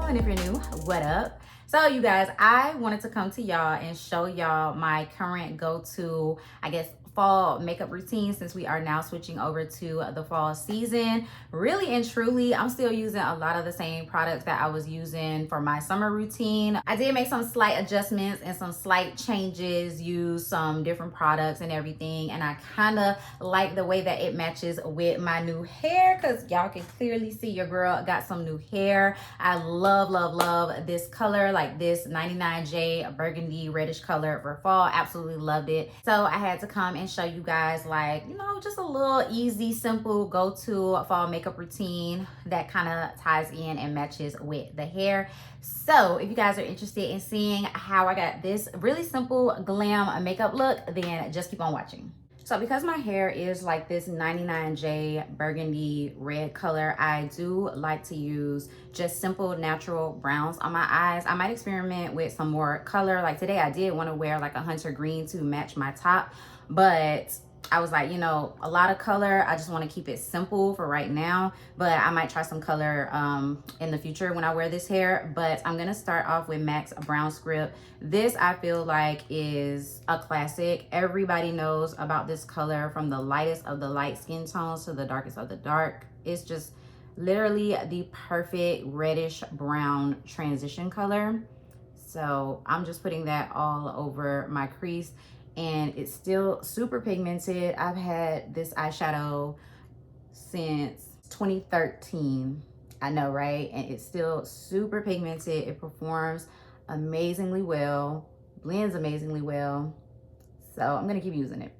and if you're new, what up? So you guys, I wanted to come to y'all and show y'all my current go-to, I guess, fall makeup routine, since we are now switching over to the fall season. Really and truly, I'm still using a lot of the same products that I was using for my summer routine. I did make some slight adjustments and some slight changes, use some different products and everything, and I kind of like the way that it matches with my new hair, because y'all can clearly see your girl got some new hair. I love this color, like this 99J burgundy reddish color for fall. Absolutely loved it. So I had to come and show you guys, like, you know, just a little easy, simple go-to fall makeup routine that kind of ties in and matches with the hair. So if you guys are interested in seeing how I got this really simple glam makeup look, then just keep on watching. So because my hair is like this 99J burgundy red color, I do like to use just simple natural browns on my eyes. I might experiment with some more color. Like today I did want to wear like a hunter green to match my top, but I was like, you know, a lot of color, I just want to keep it simple for right now, but I might try some color in the future when I wear this hair. But I'm going to start off with MAC's Brown Script. This I feel like is a classic. Everybody knows about this color, from the lightest of the light skin tones to the darkest of the dark. It's just literally the perfect reddish brown transition color. So I'm just putting that all over my crease, and it's still super pigmented. I've had this eyeshadow since 2013. I know, right? And it's still super pigmented. It performs amazingly well, blends amazingly well. So I'm gonna keep using it.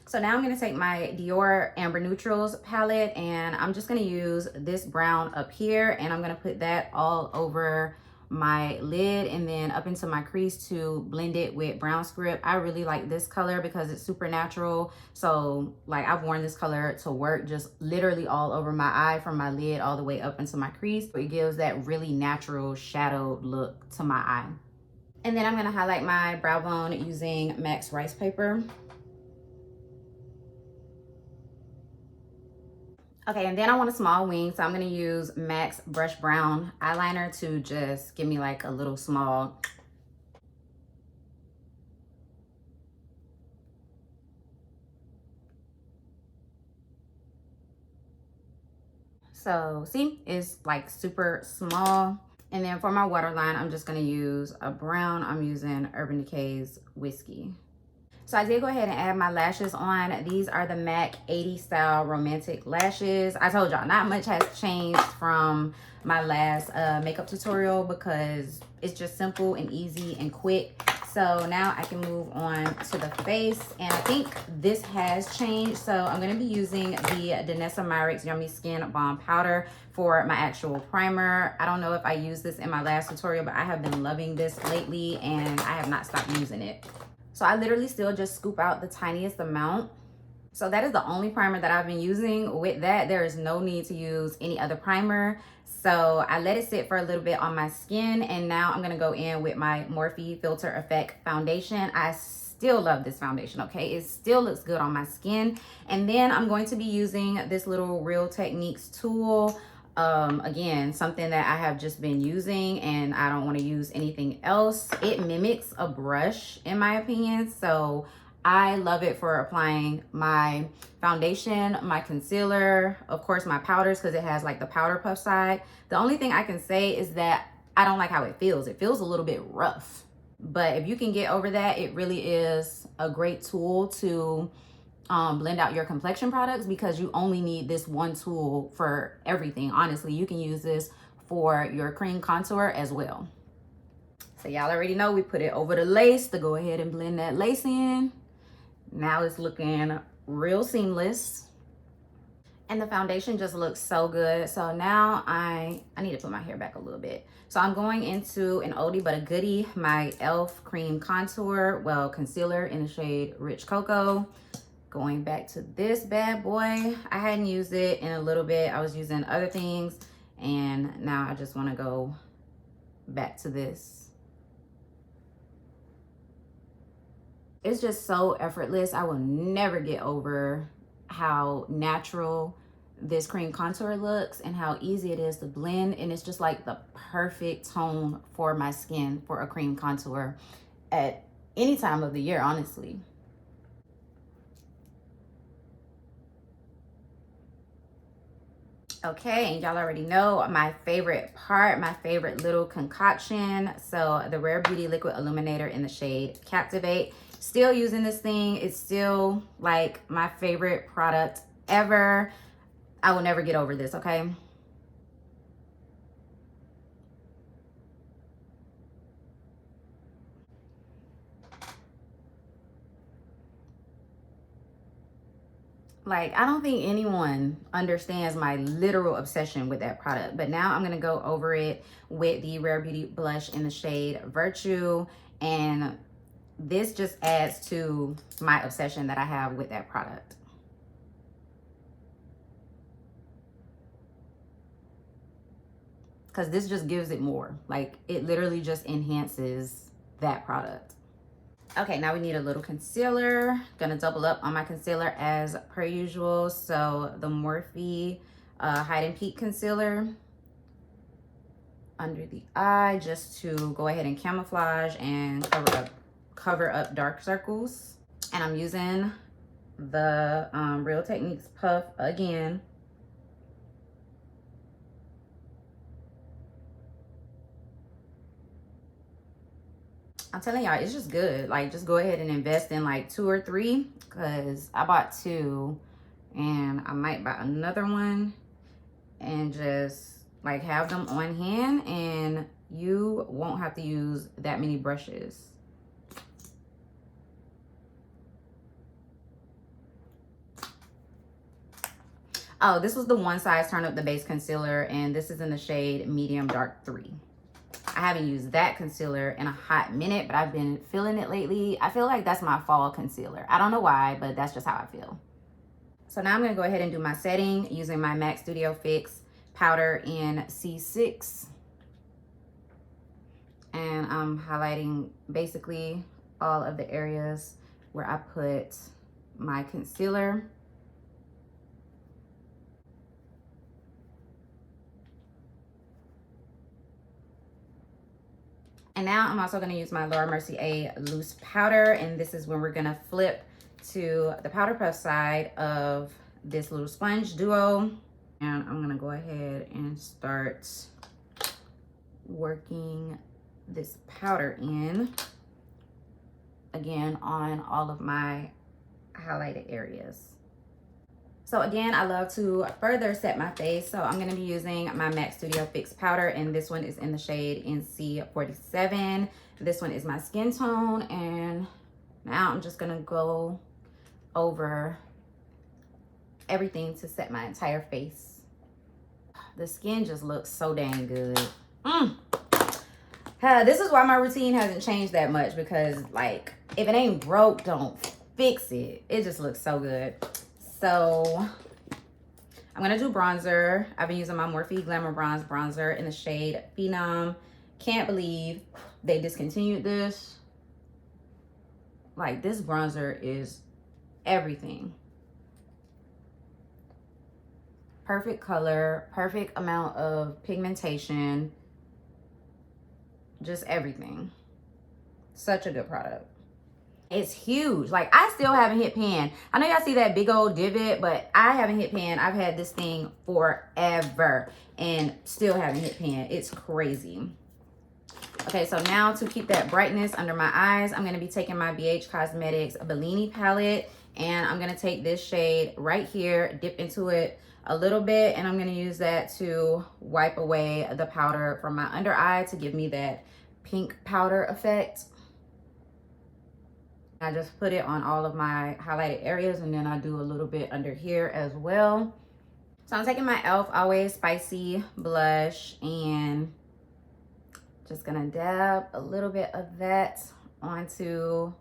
So now I'm gonna take my Dior Amber Neutrals palette, and I'm just gonna use this brown up here, and I'm gonna put that all over my lid and then up into my crease to blend it with Brown Script. I really like this color because it's super natural. So like I've worn this color to work, just literally all over my eye, from my lid all the way up into my crease. It gives that really natural shadowed look to my eye. And then I'm gonna highlight my brow bone using MAC's Rice Paper. Okay, and then I want a small wing, so I'm gonna use MAC's Brush Brown eyeliner to just give me like a little small. So see, it's like super small. And then for my waterline, I'm just gonna use a brown. I'm using Urban Decay's Whiskey. So I did go ahead and add my lashes on. These are the MAC 80 style romantic lashes. I told y'all not much has changed from my last makeup tutorial, because it's just simple and easy and quick. So now I can move on to the face, and I think this has changed. So I'm going to be using the Danessa Myricks Yummy Skin Balm Powder for my actual primer. I don't know if I used this in my last tutorial, but I have been loving this lately and I have not stopped using it. So I literally still just scoop out the tiniest amount. So that is the only primer that I've been using. With that, there is no need to use any other primer. So I let it sit for a little bit on my skin, and now I'm gonna go in with my Morphe Filter Effect foundation. I still love this foundation, okay? It still looks good on my skin. And then I'm going to be using this little Real Techniques tool. Again, something that I have just been using and I don't want to use anything else. It mimics a brush in my opinion, so I love it for applying my foundation, my concealer, of course my powders, because it has like the powder puff side. The only thing I can say is that I don't like how it feels. It feels a little bit rough, but if you can get over that, it really is a great tool to blend out your complexion products, because you only need this one tool for everything. Honestly, you can use this for your cream contour as well. So y'all already know we put it over the lace to go ahead and blend that lace in. Now it's looking real seamless, and the foundation just looks so good. So now I need to put my hair back a little bit. So I'm going into an oldie but a goodie, my e.l.f. cream contour, well, concealer in the shade Rich Cocoa. Going back to this bad boy. I hadn't used it in a little bit. I was using other things, and now I just want to go back to this. It's just so effortless. I will never get over how natural this cream contour looks and how easy it is to blend, and it's just like the perfect tone for my skin for a cream contour at any time of the year, honestly. Okay, and y'all already know my favorite part, my favorite little concoction. So the Rare Beauty Liquid Illuminator in the shade Captivate. Still using this thing. It's still like my favorite product ever. I will never get over this, okay? Like, I don't think anyone understands my literal obsession with that product. But now I'm going to go over it with the Rare Beauty blush in the shade Virtue. And this just adds to my obsession that I have with that product. Because this just gives it more. Like, it literally just enhances that product. Okay, now we need a little concealer. Gonna double up on my concealer as per usual. So the Morphe Hide and Peak Concealer under the eye, just to go ahead and camouflage and cover up dark circles. And I'm using the Real Techniques Puff again. I'm telling y'all, it's just good. Like, just go ahead and invest in like 2 or 3, because I bought 2 and I might buy another one, and just like have them on hand, and you won't have to use that many brushes. Oh, this was the One Size Turn Up the Base Concealer, and this is in the shade Medium Dark 3. I haven't used that concealer in a hot minute, but I've been feeling it lately. I feel like that's my fall concealer. I don't know why, but that's just how I feel. So now I'm going to go ahead and do my setting using my MAC Studio Fix powder in C6. And I'm highlighting basically all of the areas where I put my concealer. And now I'm also going to use my Laura Mercier loose powder, and this is when we're going to flip to the powder puff side of this little sponge duo. And I'm going to go ahead and start working this powder in again on all of my highlighted areas. So again, I love to further set my face. So I'm going to be using my MAC Studio Fix powder, and this one is in the shade NC47. This one is my skin tone, and now I'm just going to go over everything to set my entire face. The skin just looks so dang good. This is why my routine hasn't changed that much, because like, if it ain't broke, don't fix it. It just looks so good. So I'm going to do bronzer. I've been using my Morphe Glamour Bronze bronzer in the shade Phenom. Can't believe they discontinued this. Like, this bronzer is everything. Perfect color, perfect amount of pigmentation, just everything. Such a good product. It's huge. Like, I still haven't hit pan. I know y'all see that big old divot, but I haven't hit pan. I've had this thing forever and still haven't hit pan. It's crazy. Okay, so now to keep that brightness under my eyes, I'm going to be taking my BH Cosmetics Bellini palette, and I'm going to take this shade right here, dip into it a little bit, and I'm going to use that to wipe away the powder from my under eye to give me that pink powder effect. I just put it on all of my highlighted areas, and then I do a little bit under here as well. So I'm taking my e.l.f. Always Spicy blush, and just gonna dab a little bit of that onto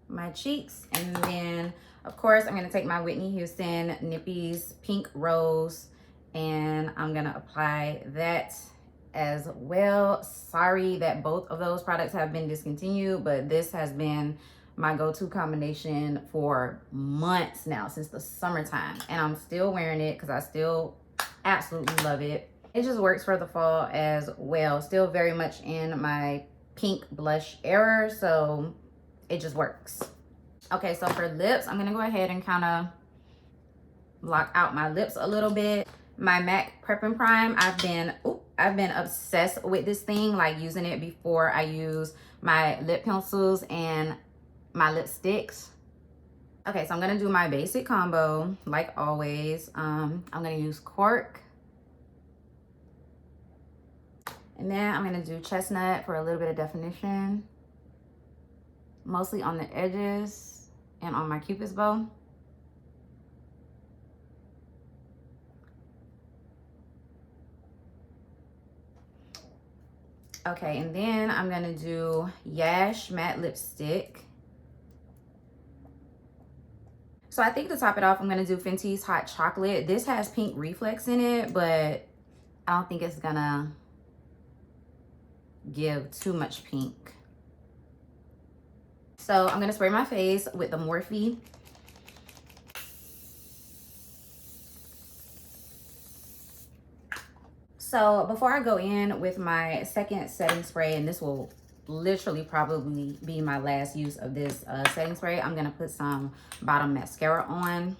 my cheeks. And then, of course, I'm gonna take my Whitney Houston Nippy's Pink Rose, and I'm gonna apply that as well. Sorry that both of those products have been discontinued, but this has been my go-to combination for months now, since the summertime, and I'm still wearing it because I still absolutely love it. It just works for the fall as well. Still very much in my pink blush era, so it just works. Okay, so for lips, I'm gonna go ahead and kind of block out my lips a little bit. My MAC Prep and Prime, I've been obsessed with this thing, like using it before I use my lip pencils and my lipsticks. Okay, so I'm gonna do my basic combo like always. I'm gonna use Cork, and then I'm gonna do Chestnut for a little bit of definition, mostly on the edges and on my Cupid's bow. Okay, and then I'm gonna do Yash matte lipstick. So I think to top it off, I'm gonna do Fenty's Hot Chocolate. This has pink reflex in it, but I don't think it's gonna give too much pink. So I'm gonna spray my face with the Morphe. So before I go in with my second setting spray, and this will literally probably be my last use of this setting spray, I'm gonna put some bottom mascara on.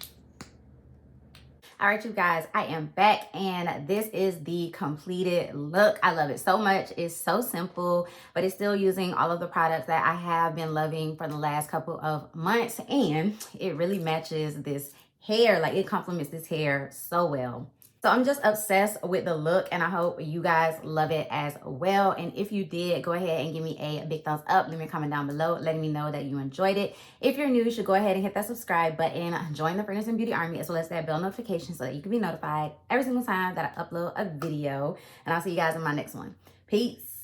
All right, you guys, I am back, and this is the completed look. I love it so much. It's so simple, but it's still using all of the products that I have been loving for the last couple of months, and it really matches this hair. Like, it complements this hair so well. So I'm just obsessed with the look, and I hope you guys love it as well. And if you did, go ahead and give me a big thumbs up. Leave me a comment down below letting me know that you enjoyed it. If you're new, you should go ahead and hit that subscribe button. Join the Fitness and Beauty Army, as well as that bell notification so that you can be notified every single time that I upload a video. And I'll see you guys in my next one. Peace.